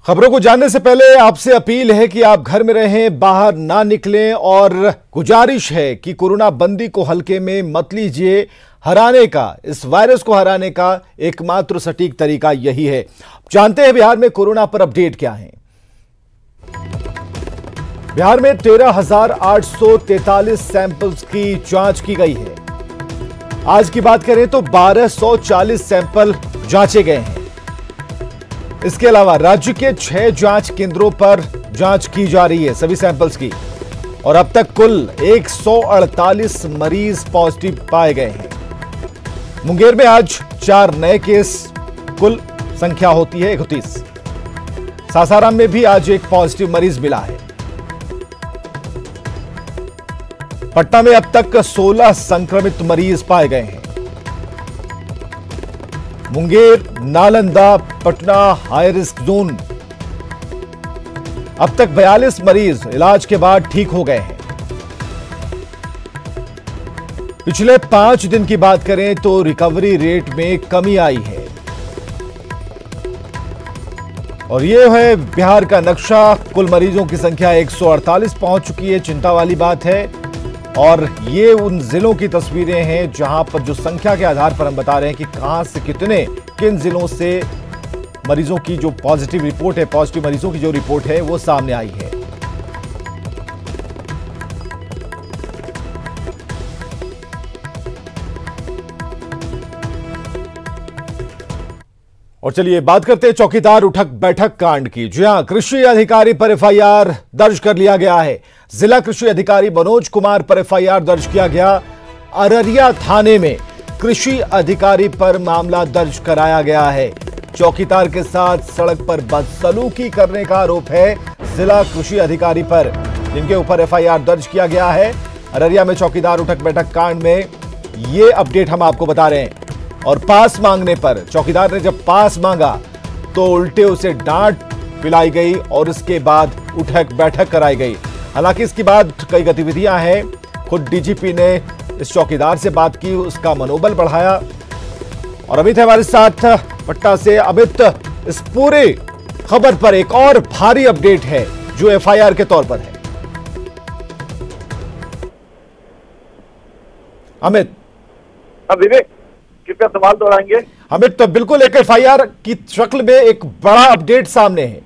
खबरों को जानने से पहले आपसे अपील है कि आप घर में रहें, बाहर ना निकलें और गुजारिश है कि कोरोना बंदी को हल्के में मत लीजिए। इस वायरस को हराने का एकमात्र सटीक तरीका यही है। जानते हैं बिहार में कोरोना पर अपडेट क्या है। बिहार में 13,843 सैंपल्स की जांच की गई है। आज की बात करें तो 1240 सैंपल जांचे गए हैं। इसके अलावा राज्य के 6 जांच केंद्रों पर जांच की जा रही है सभी सैंपल्स की, और अब तक कुल 148 मरीज पॉजिटिव पाए गए हैं। मुंगेर में आज 4 नए केस, कुल संख्या होती है 31। सासाराम में भी आज एक पॉजिटिव मरीज मिला है। पटना में अब तक 16 संक्रमित मरीज पाए गए हैं। Munger, Nalanda, Patna high risk zone. अब तक 42 मरीज इलाज के बाद ठीक हो गए हैं। पिछले 5 दिन की बात करें तो रिकवरी रेट में कमी आई है। और यह है बिहार का नक्शा। कुल मरीजों की संख्या 148 पहुंच चुकी है। चिंता वाली बात है। और ये उन जिलों की तस्वीरें हैं जहां पर जो संख्या के आधार पर हम बता रहे हैं कि कहां से किन जिलों से मरीजों की जो पॉजिटिव रिपोर्ट है, पॉजिटिव मरीजों की जो रिपोर्ट है वो सामने आई है। और चलिए बात करते हैं चौकीदार उठक बैठक कांड की। जी हां, कृषि अधिकारी पर एफआईआर दर्ज कर लिया गया है। जिला कृषि अधिकारी मनोज कुमार पर एफआईआर दर्ज किया गया। अररिया थाने में कृषि अधिकारी पर मामला दर्ज कराया गया है। चौकीदार के साथ सड़क पर बदसलूकी करने का आरोप है जिला कृषि अधिकारी पर, जिनके ऊपर एफआईआर दर्ज किया गया है। अररिया में चौकीदार उठक बैठक कांड में ये अपडेट हम आपको बता रहे हैं। और पास मांगने पर चौकीदार ने जब पास मांगा तो उल्टे उसे डांट पिलाई गई और इसके बाद उठक बैठक कराई गई। हालांकि इसके बाद कई गतिविधियां हैं। खुद डीजीपी ने इस चौकीदार से बात की, उसका मनोबल बढ़ाया। और अमित है हमारे साथ पटना से। अमित, इस पूरे खबर पर एक और भारी अपडेट है जो एफआईआर के तौर पर है। अमित। विवेक, कृपया सवाल दोहराएंगे। अमित, तो बिल्कुल एक एफआईआर की शक्ल में एक बड़ा अपडेट सामने है।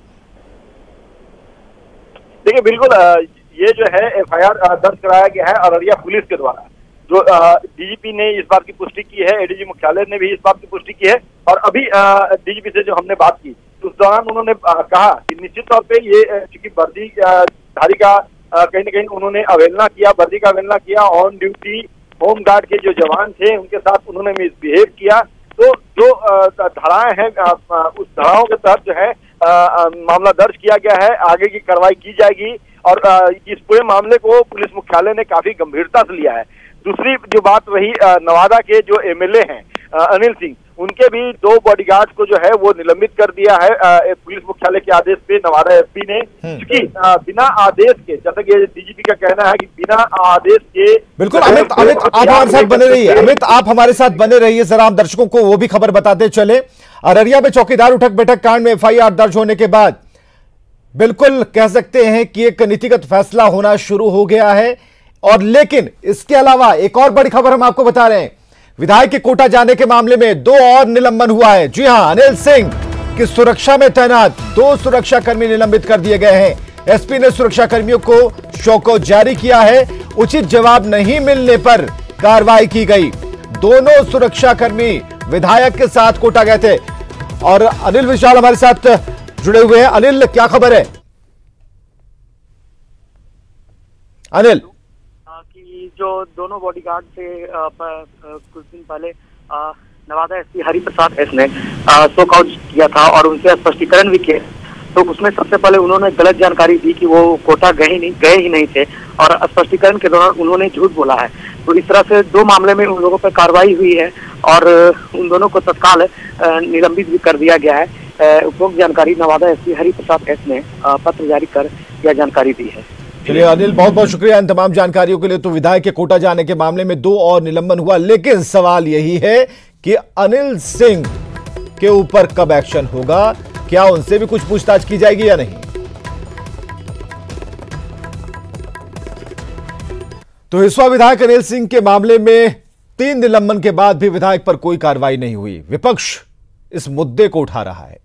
देखिए, बिल्कुल ये जो है एफआईआर दर्ज कराया गया है अररिया पुलिस के द्वारा। जो डीजीपी ने इस बात की पुष्टि की है, एडीजी मुख्यालय ने भी इस बात की पुष्टि की है। और अभी डीजीपी से जो हमने बात की उस दौरान उन्होंने कहा कि निश्चित तौर पे ये चूंकि वर्दीधारी का कहीं न कहीं उन्होंने अवहेलना किया, वर्दी का अवहेलना किया। ऑन ड्यूटी होम गार्ड के जो जवान थे उनके साथ उन्होंने मिसबिहेव किया। तो जो धाराएं हैं उस धाराओं के तहत जो है मामला दर्ज किया गया है। आगे की कार्रवाई की जाएगी। और इस पूरे मामले को पुलिस मुख्यालय ने काफी गंभीरता से लिया है। दूसरी जो बात रही, नवादा के जो एमएलए हैं अनिल सिंह, उनके भी 2 बॉडीगार्ड को जो है वो निलंबित कर दिया है पुलिस मुख्यालय के आदेश पे नवादा एसपी ने। क्योंकि बिना आदेश के, जैसा कि डीजीपी का कहना है कि बिना आदेश के। बिल्कुल अमित, आप हमारे साथ बने रहिए। अमित, आप हमारे साथ बने रहिए। जरा हम दर्शकों को वो भी खबर बताते चले। अररिया में चौकीदार उठक बैठक कांड में एफआईआर दर्ज होने के बाद बिल्कुल कह सकते हैं कि एक नीतिगत फैसला होना शुरू हो गया है। और लेकिन इसके अलावा एक और बड़ी खबर हम आपको बता रहे हैं। विधायक के कोटा जाने के मामले में 2 और निलंबन हुआ है। जी हां, अनिल सिंह की सुरक्षा में तैनात 2 सुरक्षाकर्मी निलंबित कर दिए गए हैं। एसपी ने सुरक्षाकर्मियों को शोकॉज जारी किया है। उचित जवाब नहीं मिलने पर कार्रवाई की गई। दोनों सुरक्षाकर्मी विधायक के साथ कोटा गए थे। और अनिल विशाल हमारे साथ जुड़े हुए हैं। अनिल, क्या खबर है? अनिल, कि जो दोनों बॉडीगार्ड थे कुछ दिन पहले नवादा एसपी हरिप्रसाद एस ने शोकआउट किया था और उनसे स्पष्टीकरण भी किए। तो उसमें सबसे पहले उन्होंने गलत जानकारी दी कि वो कोटा गए ही नहीं थे। और स्पष्टीकरण के दौरान उन्होंने झूठ बोला है। तो इस तरह से 2 मामले में उन लोगों पर कार्रवाई हुई है और उन दोनों को तत्काल निलंबित भी कर दिया गया है। उपरोक्त जानकारी नवादा एसपी हरिप्रसाद एस ने पत्र जारी कर यह जानकारी दी है। चलिए अनिल, बहुत बहुत शुक्रिया इन तमाम जानकारियों के लिए। तो विधायक के कोटा जाने के मामले में 2 और निलंबन हुआ, लेकिन सवाल यही है कि अनिल सिंह के ऊपर कब एक्शन होगा। क्या उनसे भी कुछ पूछताछ की जाएगी या नहीं? तो हिसुआ विधायक अनिल सिंह के मामले में 3 निलंबन के बाद भी विधायक पर कोई कार्रवाई नहीं हुई। विपक्ष इस मुद्दे को उठा रहा है।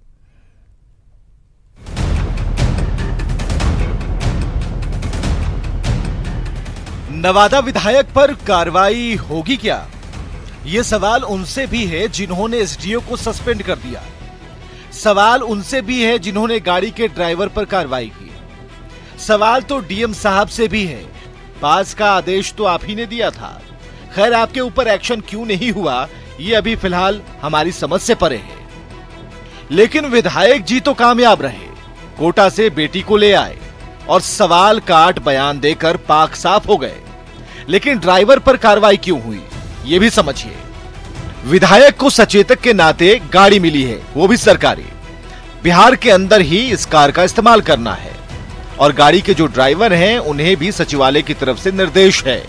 नवादा विधायक पर कार्रवाई होगी क्या? यह सवाल उनसे भी है जिन्होंने एसडीओ को सस्पेंड कर दिया। सवाल उनसे भी है जिन्होंने गाड़ी के ड्राइवर पर कार्रवाई की। सवाल तो डीएम साहब से भी है। पास का आदेश तो आप ही ने दिया था। खैर, आपके ऊपर एक्शन क्यों नहीं हुआ, ये अभी फिलहाल हमारी समझ से परे है। लेकिन विधायक जी तो कामयाब रहे। कोटा से बेटी को ले आए और सवाल काट बयान देकर पाक साफ हो गए। लेकिन ड्राइवर पर कार्रवाई क्यों हुई, यह भी समझिए। विधायक को सचेतक के नाते गाड़ी मिली है, वो भी सरकारी। बिहार के अंदर ही इस कार का इस्तेमाल करना है और गाड़ी के जो ड्राइवर हैं उन्हें भी सचिवालय की तरफ से निर्देश है।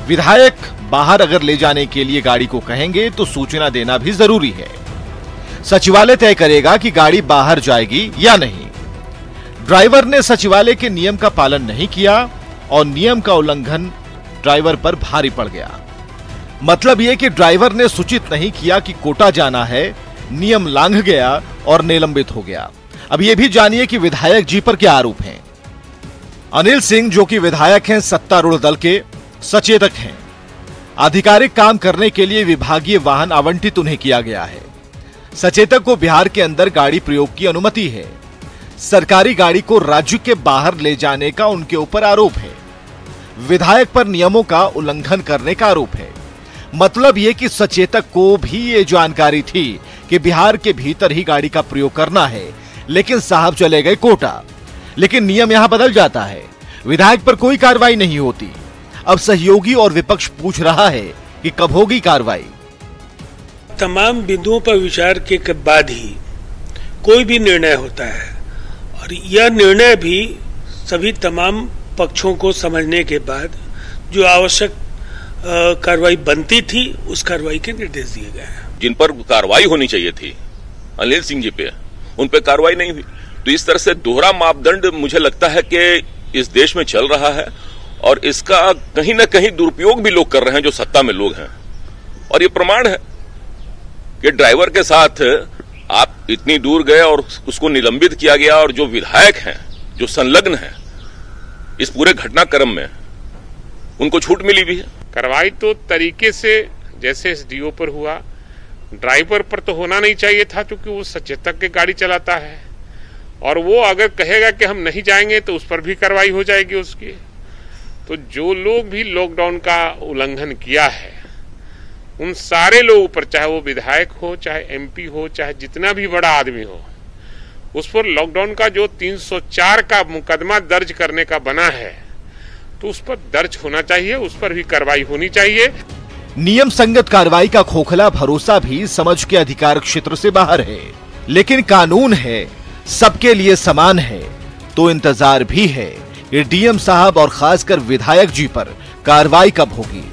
विधायक बाहर अगर ले जाने के लिए गाड़ी को कहेंगे तो सूचना देना भी जरूरी है। सचिवालय तय करेगा कि गाड़ी बाहर जाएगी या नहीं। ड्राइवर ने सचिवालय के नियम का पालन नहीं किया और नियम का उल्लंघन ड्राइवर पर भारी पड़ गया। मतलब यह कि ड्राइवर ने सूचित नहीं किया कि कोटा जाना है, नियम लांघ गया और निलंबित हो गया। अब यह भी जानिए कि विधायक जी पर क्या आरोप हैं। अनिल सिंह, जो कि विधायक हैं, सत्तारूढ़ दल के सचेतक हैं। आधिकारिक काम करने के लिए विभागीय वाहन आवंटित उन्हें किया गया है। सचेतक को बिहार के अंदर गाड़ी प्रयोग की अनुमति है। सरकारी गाड़ी को राज्य के बाहर ले जाने का उनके ऊपर आरोप है। विधायक पर नियमों का उल्लंघन करने का आरोप है। मतलब यह कि सचेतक को भी ये जानकारी थी कि बिहार के भीतर ही गाड़ी का प्रयोग करना है, लेकिन साहब चले गए कोटा। लेकिन नियम यहां बदल जाता है, विधायक पर कोई कार्रवाई नहीं होती। अब सहयोगी और विपक्ष पूछ रहा है कि कब होगी कार्रवाई। तमाम बिंदुओं पर विचार के बाद ही कोई भी निर्णय होता है और यह निर्णय भी सभी तमाम पक्षों को समझने के बाद जो आवश्यक कार्रवाई बनती थी उस कार्रवाई के निर्देश दिए गए हैं। जिन पर कार्रवाई होनी चाहिए थी अनिल सिंह जी पे, उन पे कार्रवाई नहीं हुई। तो इस तरह से दोहरा मापदंड मुझे लगता है कि इस देश में चल रहा है और इसका कहीं ना कहीं दुरुपयोग भी लोग कर रहे हैं जो सत्ता में लोग हैं। और ये प्रमाण है कि ड्राइवर के साथ आप इतनी दूर गए और उसको निलंबित किया गया और जो विधायक हैं, जो संलग्न हैं इस पूरे घटनाक्रम में, उनको छूट मिली भी है। कार्रवाई तो तरीके से जैसे एसडीओ पर हुआ, ड्राइवर पर तो होना नहीं चाहिए था क्योंकि वो सचेतक के गाड़ी चलाता है और वो अगर कहेगा कि हम नहीं जाएंगे तो उस पर भी कार्रवाई हो जाएगी उसकी। तो जो लोग भी लॉकडाउन का उल्लंघन किया है उन सारे लोगों पर, चाहे वो विधायक हो, चाहे एमपी हो, चाहे जितना भी बड़ा आदमी हो, उस पर लॉकडाउन का जो 304 का मुकदमा दर्ज करने का बना है तो उस पर दर्ज होना चाहिए, उस पर भी कार्रवाई होनी चाहिए। नियम संगत कार्रवाई का खोखला भरोसा भी समझ के अधिकार क्षेत्र से बाहर है। लेकिन कानून है, सबके लिए समान है, तो इंतजार भी है कि डीएम साहब और खासकर विधायक जी पर कार्रवाई कब होगी।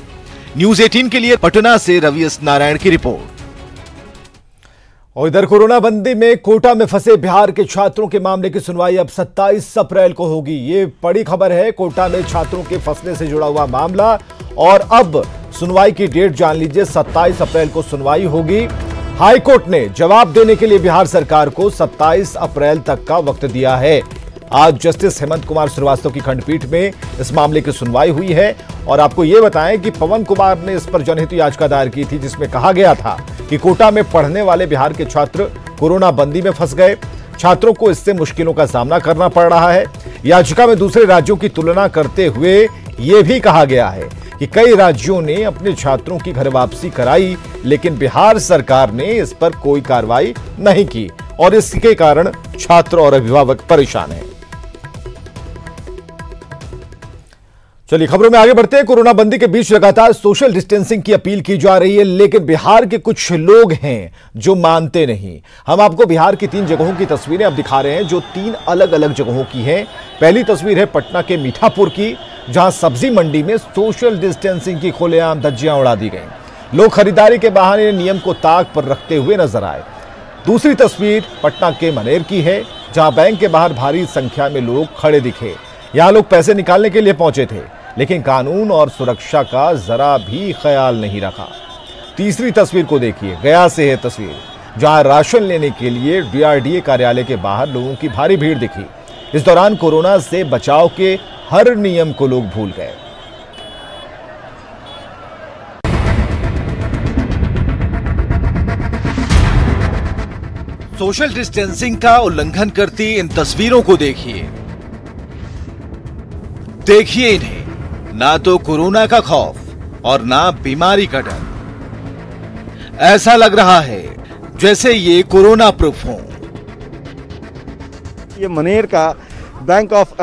न्यूज़ 18 के लिए पटना से रवि एस नारायण की रिपोर्ट। और इधर कोरोना बंदी में कोटा में फंसे बिहार के छात्रों के मामले की सुनवाई अब 27 अप्रैल को होगी। ये बड़ी खबर है, कोटा में छात्रों के फंसने से जुड़ा हुआ मामला। और अब सुनवाई की डेट जान लीजिए, 27 अप्रैल को सुनवाई होगी। हाईकोर्ट ने जवाब देने के लिए बिहार सरकार को 27 अप्रैल तक का वक्त दिया है। आज जस्टिस हेमंत कुमार श्रीवास्तव की खंडपीठ में इस मामले की सुनवाई हुई है। और आपको यह बताएं कि पवन कुमार ने इस पर जनहित याचिका दायर की थी, जिसमें कहा गया था कि कोटा में पढ़ने वाले बिहार के छात्र कोरोना बंदी में फंस गए। छात्रों को इससे मुश्किलों का सामना करना पड़ रहा है। याचिका में दूसरे राज्यों की तुलना करते हुए यह भी कहा गया है कि कई राज्यों ने अपने छात्रों की घर वापसी कराई, लेकिन बिहार सरकार ने इस पर कोई कार्रवाई नहीं की और इसके कारण छात्र और अभिभावक परेशान हैं। चलिए खबरों में आगे बढ़ते हैं। कोरोना बंदी के बीच लगातार सोशल डिस्टेंसिंग की अपील की जा रही है, लेकिन बिहार के कुछ लोग हैं जो मानते नहीं। हम आपको बिहार की 3 जगहों की तस्वीरें अब दिखा रहे हैं जो 3 अलग अलग जगहों की हैं। पहली तस्वीर है पटना के मीठापुर की, जहां सब्जी मंडी में सोशल डिस्टेंसिंग की खुलेआम धज्जियां उड़ा दी गई। लोग खरीदारी के बहाने नियम को ताक पर रखते हुए नजर आए। दूसरी तस्वीर पटना के मनेर की है, जहां बैंक के बाहर भारी संख्या में लोग खड़े दिखे। यहां लोग पैसे निकालने के लिए पहुंचे थे, लेकिन कानून और सुरक्षा का जरा भी ख्याल नहीं रखा। तीसरी तस्वीर को देखिए, गया से है तस्वीर, जहां राशन लेने के लिए डीआरडीए कार्यालय के बाहर लोगों की भारी भीड़ दिखी। इस दौरान कोरोना से बचाव के हर नियम को लोग भूल गए। सोशल डिस्टेंसिंग का उल्लंघन करती इन तस्वीरों को देखिए। देखिए इन्हें, ना तो कोरोना का खौफ और ना बीमारी का डर। ऐसा लग रहा है जैसे ये कोरोना प्रूफ हो। ये मनेर का बैंक ऑफ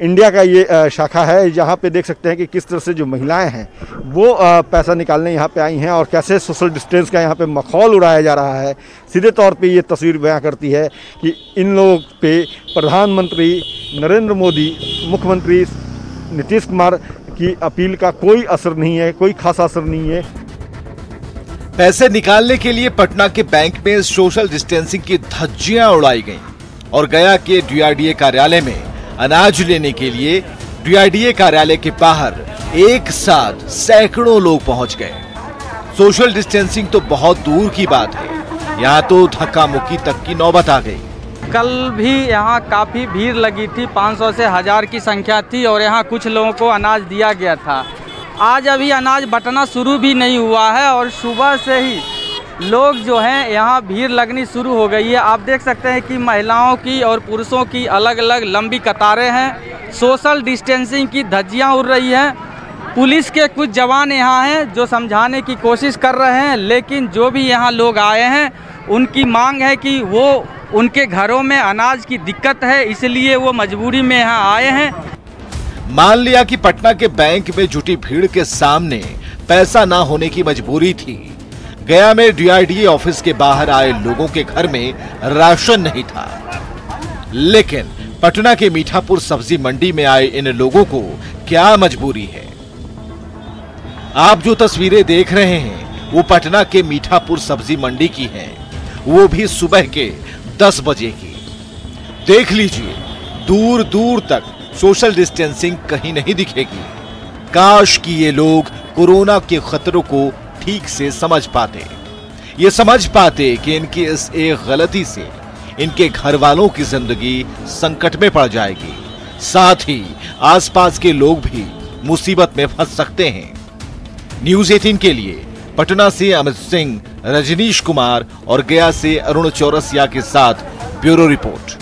इंडिया का ये शाखा है, जहाँ पे देख सकते हैं कि किस तरह से जो महिलाएं हैं वो पैसा निकालने यहाँ पे आई हैं और कैसे सोशल डिस्टेंस का यहाँ पे मखौल उड़ाया जा रहा है। सीधे तौर पे ये तस्वीर बयां करती है कि इन लोगों पे प्रधानमंत्री नरेंद्र मोदी, मुख्यमंत्री नीतीश कुमार की अपील का कोई असर नहीं है, कोई खास असर नहीं है। पैसे निकालने के लिए पटना के बैंक में सोशल डिस्टेंसिंग की धज्जियां उड़ाई गईं और गया के डीआरडीए कार्यालय में अनाज लेने के लिए डीआरडीए कार्यालय के बाहर एक साथ सैकड़ों लोग पहुंच गए। सोशल डिस्टेंसिंग तो बहुत दूर की बात है, यहाँ तो धक्का मुक्की तक की नौबत आ गई। कल भी यहाँ काफ़ी भीड़ लगी थी, 500 से 1000 की संख्या थी और यहाँ कुछ लोगों को अनाज दिया गया था। आज अभी अनाज बंटना शुरू भी नहीं हुआ है और सुबह से ही लोग जो हैं यहाँ भीड़ लगनी शुरू हो गई है। आप देख सकते हैं कि महिलाओं की और पुरुषों की अलग अलग लंबी कतारें हैं। सोशल डिस्टेंसिंग की धज्जियाँ उड़ रही हैं। पुलिस के कुछ जवान यहाँ हैं जो समझाने की कोशिश कर रहे हैं, लेकिन जो भी यहाँ लोग आए हैं उनकी मांग है कि वो उनके घरों में अनाज की दिक्कत है, इसलिए वो मजबूरी में यहाँ आए हैं। मान लिया कि पटना के बैंक में जुटी भीड़ के सामने पैसा ना होने की मजबूरी थी। गया में डीआरडीए ऑफिस के बाहर आए लोगों के घर में राशन नहीं था, लेकिन पटना के मीठापुर सब्जी मंडी में आए इन लोगों को क्या मजबूरी है। आप जो तस्वीरें देख रहे हैं वो पटना के मीठापुर सब्जी मंडी की हैं, वो भी सुबह के 10 बजे की। देख लीजिए, दूर दूर तक सोशल डिस्टेंसिंग कहीं नहीं दिखेगी। काश कि ये लोग कोरोना के खतरों को ठीक से समझ पाते, ये समझ पाते कि इनकी इस एक गलती से इनके घर वालों की जिंदगी संकट में पड़ जाएगी, साथ ही आसपास के लोग भी मुसीबत में फंस सकते हैं। न्यूज़ 18 के लिए पटना से अमित सिंह, रजनीश कुमार और गया से अरुण चौरसिया के साथ ब्यूरो रिपोर्ट।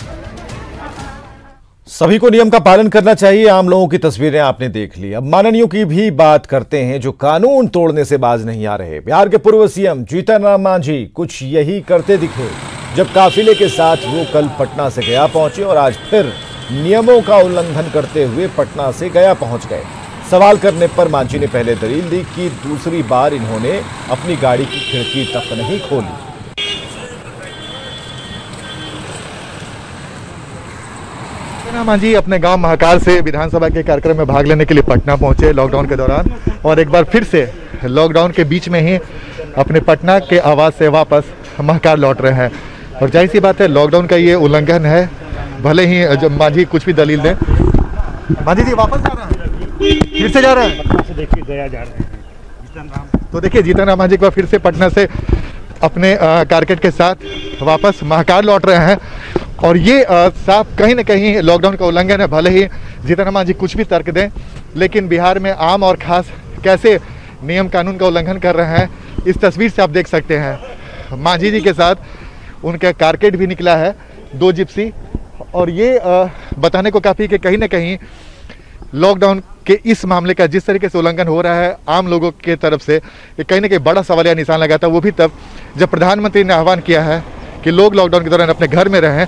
सभी को नियम का पालन करना चाहिए। आम लोगों की तस्वीरें आपने देख ली। अब माननीयों की भी बात करते हैं जो कानून तोड़ने से बाज नहीं आ रहे। बिहार के पूर्व सीएम जीतन राम मांझी कुछ यही करते दिखे जब काफिले के साथ वो कल पटना से गया पहुंचे और आज फिर नियमों का उल्लंघन करते हुए पटना से गया पहुंच गए। सवाल करने पर मांझी ने पहले दलील दी कि दूसरी बार इन्होंने अपनी गाड़ी की खिड़की तक नहीं खोली। मांझी अपने गांव महाकाल से विधानसभा के कार्यक्रम में भाग लेने के लिए पटना पहुंचे लॉकडाउन के दौरान, और एक बार फिर से लॉकडाउन के बीच में ही अपने पटना के आवास से वापस महाकाल लौट रहे हैं। और जाहिर सी बात है, लॉकडाउन का ये उल्लंघन है, भले ही जब मांझी कुछ भी दलील दें। मांझी जी वापस जा रहे हैं, फिर से जा रहे हैं, देखिए गया जा रहे हैं। तो देखिए जीतन राम मांझी एक बार फिर से पटना से अपने कारकेट के साथ वापस महाकाल लौट रहे हैं। और ये साफ कहीं ना कहीं लॉकडाउन का उल्लंघन है। भले ही जीतन राम मांझी कुछ भी तर्क दें, लेकिन बिहार में आम और खास कैसे नियम कानून का उल्लंघन कर रहे हैं, इस तस्वीर से आप देख सकते हैं। मांझी जी के साथ उनका कारकेट भी निकला है, 2 जिप्सी, और ये बताने को काफ़ी कि कहीं ना कहीं लॉकडाउन के इस मामले का जिस तरीके से उल्लंघन हो रहा है आम लोगों के तरफ से, ये कहीं ना कहीं बड़ा सवालिया निशान लगा था। वो भी तब जब प्रधानमंत्री ने आह्वान किया है कि लोग लॉकडाउन के दौरान अपने घर में रहें,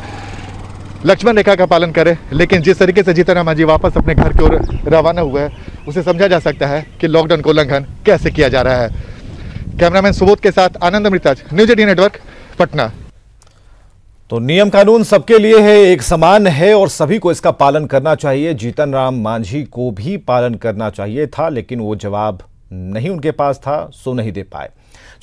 लक्ष्मण रेखा का पालन करें। लेकिन जिस तरीके से जीतन राम मांझी वापस अपने घर की ओर रवाना हुए हैं, उसे समझा जा सकता है कि लॉकडाउन का उल्लंघन कैसे किया जा रहा है। कैमरामैन सुबोध के साथ आनंद अमृताज, न्यूज़ 18 नेटवर्क, पटना। तो नियम कानून सबके लिए है, एक समान है और सभी को इसका पालन करना चाहिए। जीतन राम मांझी को भी पालन करना चाहिए था, लेकिन वो जवाब नहीं उनके पास था, सो नहीं दे पाए।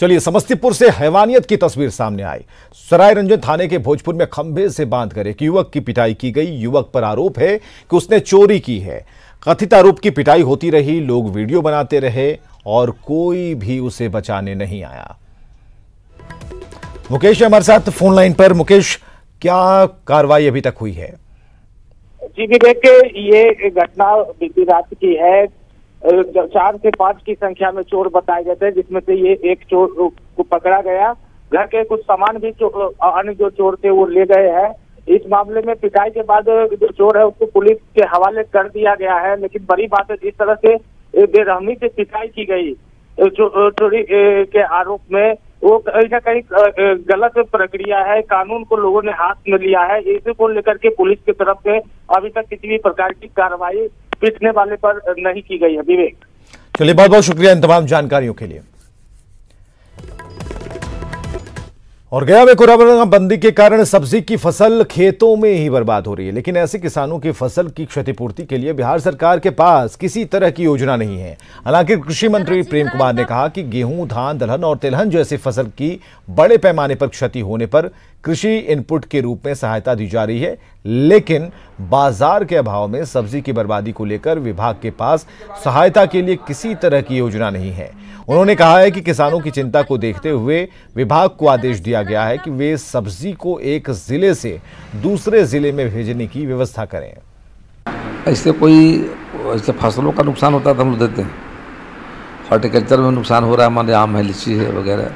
चलिए, समस्तीपुर से हैवानियत की तस्वीर सामने आई। सरायरंजन थाने के भोजपुर में खंभे से बांधकर एक युवक की पिटाई की गई। युवक पर आरोप है कि उसने चोरी की है। कथित आरोप की पिटाई होती रही, लोग वीडियो बनाते रहे और कोई भी उसे बचाने नहीं आया। मुकेश हमारे साथ फोन लाइन पर। मुकेश, क्या कार्रवाई अभी तक हुई है? जी विवेक, ये घटना बीती रात की है। 4 से 5 की संख्या में चोर बताए गए थे, जिसमें से ये एक चोर को पकड़ा गया। घर के कुछ सामान भी अन्य जो चोर थे वो ले गए हैं। इस मामले में पिटाई के बाद जो चोर है उसको पुलिस के हवाले कर दिया गया है। लेकिन बड़ी बात है, जिस तरह से बेरहमी से पिटाई की गई चोरी के आरोप में, वो कहीं ना कहीं गलत प्रक्रिया है। कानून को लोगों ने हाथ में लिया है। इसी को लेकर के पुलिस की तरफ से अभी तक किसी भी प्रकार की कार्रवाई पिटने वाले पर नहीं की गई है। विवेक, चलिए, बहुत बहुत शुक्रिया इन तमाम जानकारियों के लिए। और गया में कोरोना बंदी के कारण सब्जी की फसल खेतों में ही बर्बाद हो रही है, लेकिन ऐसे किसानों की फसल की क्षतिपूर्ति के लिए बिहार सरकार के पास किसी तरह की योजना नहीं है। हालांकि कृषि मंत्री प्रेम कुमार ने कहा कि गेहूं, धान, दलहन और तिलहन जैसी फसल की बड़े पैमाने पर क्षति होने पर कृषि इनपुट के रूप में सहायता दी जा रही है, लेकिन बाजार के अभाव में सब्जी की बर्बादी को लेकर विभाग के पास सहायता के लिए किसी तरह की योजना नहीं है। उन्होंने कहा है कि किसानों की चिंता को देखते हुए विभाग को आदेश दिया गया है कि वे सब्जी को एक जिले से दूसरे जिले में भेजने की व्यवस्था करें। ऐसे फसलों का नुकसान होता है तो हम लोग देते हैं। हॉर्टिकल्चर में नुकसान हो रहा है, हमारे आम है, लीची है वगैरह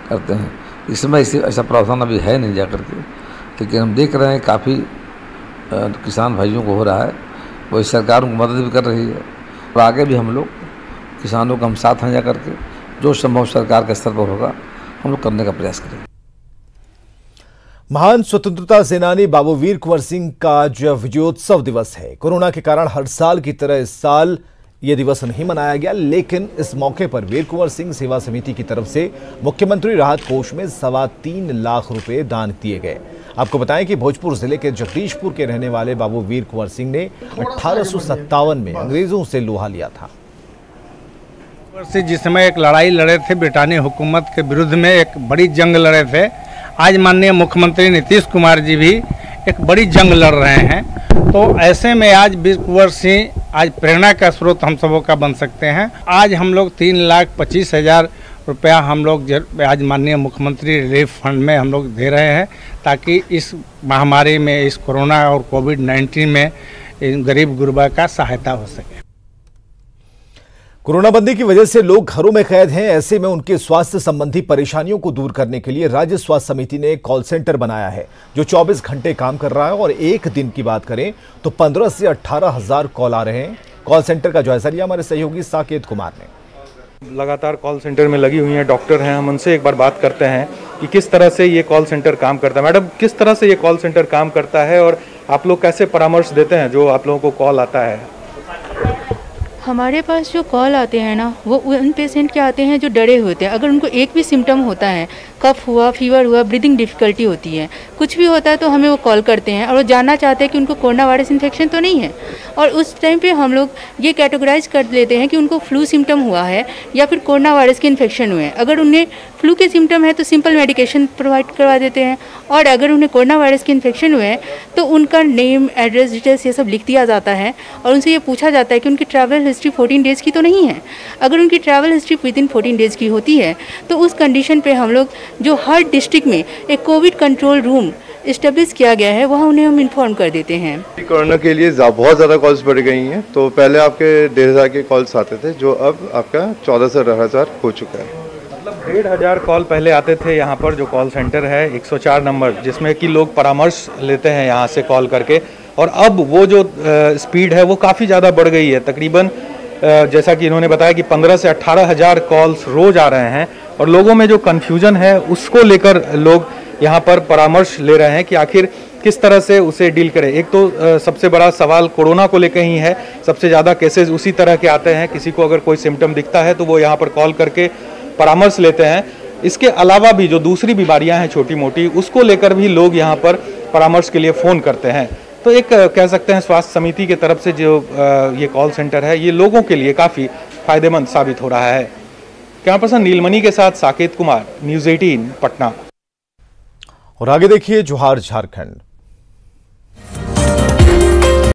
करते हैं। इसमें ऐसा प्रावधान अभी है नहीं जा करके, लेकिन हम देख रहे हैं काफ़ी किसान भाइयों को हो रहा है। वही सरकार उनको मदद भी कर रही है और आगे भी हम लोग किसानों का हम साथ हैं जा करके जो संभव सरकार के स्तर पर होगा हम लोग करने का प्रयास करेंगे। महान स्वतंत्रता सेनानी बाबू वीर कुंवर सिंह का आज विजयोत्सव दिवस है। कोरोना के कारण हर साल की तरह इस साल यह दिवस नहीं मनाया गया, लेकिन इस मौके पर वीर कुंवर सिंह सेवा समिति की तरफ से मुख्यमंत्री राहत कोष में 3.25 लाख रुपए दान दिए गए। आपको बताएं कि भोजपुर जिले के जगदीशपुर के रहने वाले बाबू वीर कुंवर सिंह ने 1857 में अंग्रेजों से लोहा लिया था। जिस समय एक लड़ाई लड़े थे, ब्रिटानी हुकूमत के विरुद्ध में एक बड़ी जंग लड़े थे। आज माननीय मुख्यमंत्री नीतीश कुमार जी भी एक बड़ी जंग लड़ रहे हैं, तो ऐसे में आज वीर कुंवर सिंह आज प्रेरणा का स्रोत हम सबों का बन सकते हैं। आज हम लोग 3,25,000 रुपया हम लोग आज माननीय मुख्यमंत्री रिलीफ फंड में हम लोग दे रहे हैं, ताकि इस महामारी में, इस कोरोना और कोविड-19 में गरीब गुरबा का सहायता हो सके। कोरोना बंदी की वजह से लोग घरों में कैद हैं। ऐसे में उनके स्वास्थ्य संबंधी परेशानियों को दूर करने के लिए राज्य स्वास्थ्य समिति ने एक कॉल सेंटर बनाया है जो 24 घंटे काम कर रहा है और एक दिन की बात करें तो 15 से 18 हजार कॉल आ रहे हैं। कॉल सेंटर का जायजा लिया हमारे सहयोगी साकेत कुमार ने। लगातार कॉल सेंटर में लगी हुई हैं डॉक्टर हैं, हम उनसे एक बार बात करते हैं कि किस तरह से ये कॉल सेंटर काम करता है। मैडम, किस तरह से ये कॉल सेंटर काम करता है और आप लोग कैसे परामर्श देते हैं जो आप लोगों को कॉल आता है? हमारे पास जो कॉल आते हैं ना, वो उन पेशेंट के आते हैं जो डरे होते हैं। अगर उनको एक भी सिम्टम होता है, कफ हुआ, फीवर हुआ, ब्रीदिंग डिफ़िकल्टी होती है, कुछ भी होता है, तो हमें वो कॉल करते हैं और वो जानना चाहते हैं कि उनको कोरोना वायरस इन्फेक्शन तो नहीं है। और उस टाइम पे हम लोग ये कैटेगराइज कर लेते हैं कि उनको फ्लू सिम्टम हुआ है या फिर कोरोना वायरस के इन्फेक्शन हुए हैं। अगर उन्हें फ्लू के सिम्टम है तो सिंपल मेडिकेशन प्रोवाइड करवा देते हैं, और अगर उन्हें कोरोना वायरस के इन्फेक्शन हुए हैं तो उनका नेम, एड्रेस, डिटेल्स ये सब लिख दिया जाता है और उनसे ये पूछा जाता है कि उनकी ट्रैवल हिस्ट्री 14 डेज़ की तो नहीं है। अगर उनकी ट्रैवल हिस्ट्री विदिन 14 डेज़ की होती है तो उस कंडीशन पे हम लोग जो हर डिस्ट्रिक्ट में एक कोविड कंट्रोल रूम इस्टेब्लिश किया गया है, वहाँ उन्हें हम इन्फॉर्म कर देते हैं। कोरोना के लिए बहुत ज़्यादा कॉल्स बढ़ गई हैं, तो पहले आपके 1,500 के कॉल्स आते थे, जो अब आपका 14 से 18,000 हो चुका है। मतलब 1,500 कॉल पहले आते थे यहाँ पर, जो कॉल सेंटर है 104 नंबर, जिसमें कि लोग परामर्श लेते हैं यहाँ से कॉल करके, और अब वो जो स्पीड है वो काफ़ी ज़्यादा बढ़ गई है। तकरीबन जैसा कि इन्होंने बताया कि 15 से 18,000 कॉल्स रोज आ रहे हैं, और लोगों में जो कन्फ्यूजन है उसको लेकर लोग यहाँ पर परामर्श ले रहे हैं कि आखिर किस तरह से उसे डील करें। एक तो सबसे बड़ा सवाल कोरोना को लेकर ही है, सबसे ज़्यादा केसेस उसी तरह के आते हैं। किसी को अगर कोई सिम्टम दिखता है तो वो यहाँ पर कॉल करके परामर्श लेते हैं। इसके अलावा भी जो दूसरी बीमारियाँ हैं छोटी मोटी, उसको लेकर भी लोग यहाँ पर परामर्श के लिए फ़ोन करते हैं। तो एक कह सकते हैं स्वास्थ्य समिति की तरफ से जो ये कॉल सेंटर है, ये लोगों के लिए काफ़ी फ़ायदेमंद साबित हो रहा है। कैमरा पर्सन नीलमणि के साथ साकेत कुमार, न्यूज़ 18 पटना। और आगे देखिए जोहार झारखंड।